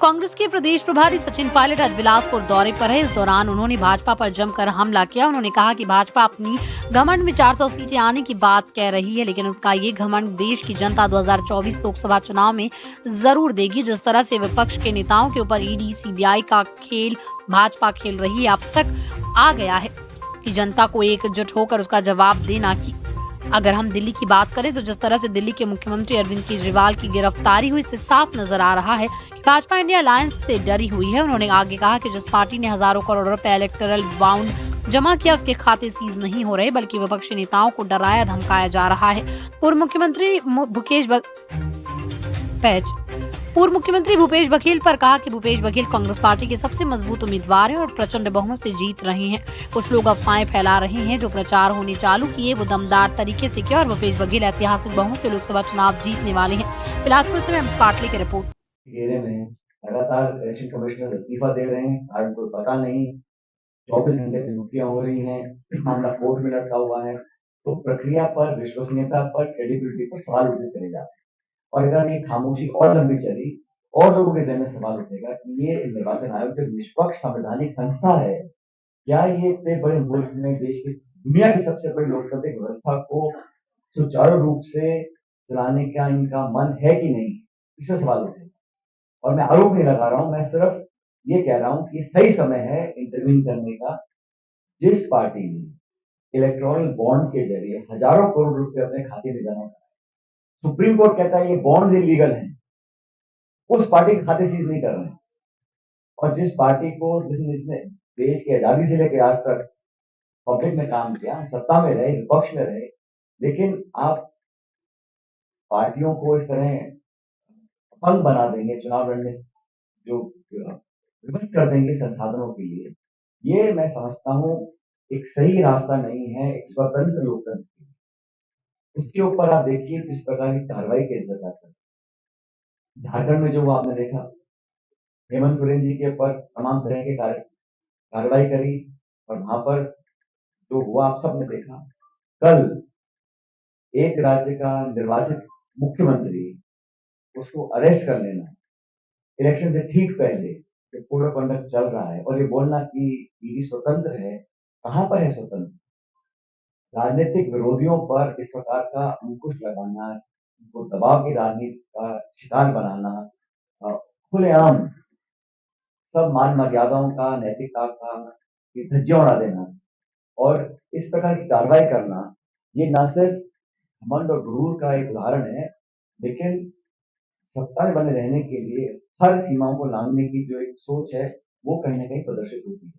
कांग्रेस के प्रदेश प्रभारी सचिन पायलट आज बिलासपुर दौरे पर है। इस दौरान उन्होंने भाजपा पर जमकर हमला किया। उन्होंने कहा कि भाजपा अपनी घमंड में 400 सीटें आने की बात कह रही है, लेकिन उसका ये घमंड देश की जनता 2024 लोकसभा चुनाव में जरूर देगी। जिस तरह से विपक्ष के नेताओं के ऊपर ईडी सीबीआई का खेल भाजपा खेल रही है, अब तक आ गया है कि जनता को एकजुट होकर उसका जवाब देना की। अगर हम दिल्ली की बात करें तो जिस तरह से दिल्ली के मुख्यमंत्री अरविंद केजरीवाल की गिरफ्तारी हुई, इससे साफ नजर आ रहा है कि भाजपा इंडिया अलायंस से डरी हुई है। उन्होंने आगे कहा कि जिस पार्टी ने हजारों करोड़ रुपए इलेक्टोरल बाउंड जमा किया, उसके खाते सीज नहीं हो रहे, बल्कि विपक्षी नेताओं को डराया धमकाया जा रहा है। पूर्व मुख्यमंत्री भूपेश बघेल पर कहा कि भूपेश बघेल कांग्रेस पार्टी के सबसे मजबूत उम्मीदवार हैं और प्रचंड बहुमत से जीत रहे हैं। कुछ लोग अफवाहें फैला रहे हैं। जो प्रचार होने चालू किए वो दमदार तरीके से किया और भूपेश बघेल ऐतिहासिक बहुमत से लोकसभा चुनाव जीतने वाले हैं। बिलासपुर से मैं पाटली की रिपोर्ट। घेरे में लगातार इलेक्शन कमिश्नर इस्तीफा दे रहे हैं, कारण कोई पता नहीं। 24 घंटे की नियुक्तियां हो रही हैं, मामला कोर्ट में लटका हुआ है, तो प्रक्रिया पर, विश्वसनीयता पर, क्रेडिबिलिटी पर सवाल उठते चले जाते हैं। और अगर ये खामोशी और लंबी चली और लोगों के ज़हन में सवाल उठेगा कि ये निर्वाचन आयोग जो निष्पक्ष संवैधानिक संस्था है, क्या ये इतने बड़े मुल्क में देश की दुनिया की सबसे बड़ी लोकतांत्रिक व्यवस्था को सुचारू रूप से चलाने का इनका मन है कि नहीं, इसमें सवाल उठेगा। और मैं आरोप नहीं लगा रहा हूं, मैं सिर्फ ये कह रहा हूं कि सही समय है इंटरवीन करने का। जिस पार्टी ने इलेक्ट्रॉनिक बॉन्ड्स के जरिए हजारों करोड़ रुपए अपने खाते में जमा कराए, सुप्रीम कोर्ट कहता है ये बॉन्ड इलीगल हैं, उस पार्टी के खाते सीज नहीं कर रहे हैं। और जिस पार्टी को जिसने देश की आजादी से लेकर आज तक पब्लिक में काम किया, सत्ता में रहे, विपक्ष में रहे, लेकिन आप पार्टियों को इस तरह अपंग बना देंगे, चुनाव लड़ने जो विवश कर देंगे संसाधनों के लिए, ये मैं समझता हूँ एक सही रास्ता नहीं है एक स्वतंत्र लोकतंत्र के लिए। उसके ऊपर आप देखिए किस प्रकार की कार्रवाई की इज्जत आता है। झारखंड में जो आपने देखा, हेमंत सोरेन जी के ऊपर तमाम तरह के कार्रवाई करी और वहां पर जो हुआ आप सबने देखा। कल एक राज्य का निर्वाचित मुख्यमंत्री, उसको अरेस्ट कर लेना इलेक्शन से ठीक पहले जो कोड ऑफ कंडक्ट चल रहा है, और ये बोलना कि ईडी स्वतंत्र है, कहां पर है स्वतंत्र? राजनीतिक विरोधियों पर इस प्रकार का अंकुश लगाना, उनको दबाव की राजनीति का शिकार बनाना, खुलेआम सब मान मर्यादाओं का, नैतिकता का ये धज्जियां उड़ा देना और इस प्रकार की कार्रवाई करना, ये न सिर्फ घमंड और गुरूर का एक उदाहरण है, लेकिन सत्ता में बने रहने के लिए हर सीमाओं को लांघने की जो एक सोच है, वो कहीं न कहीं प्रदर्शित होती है।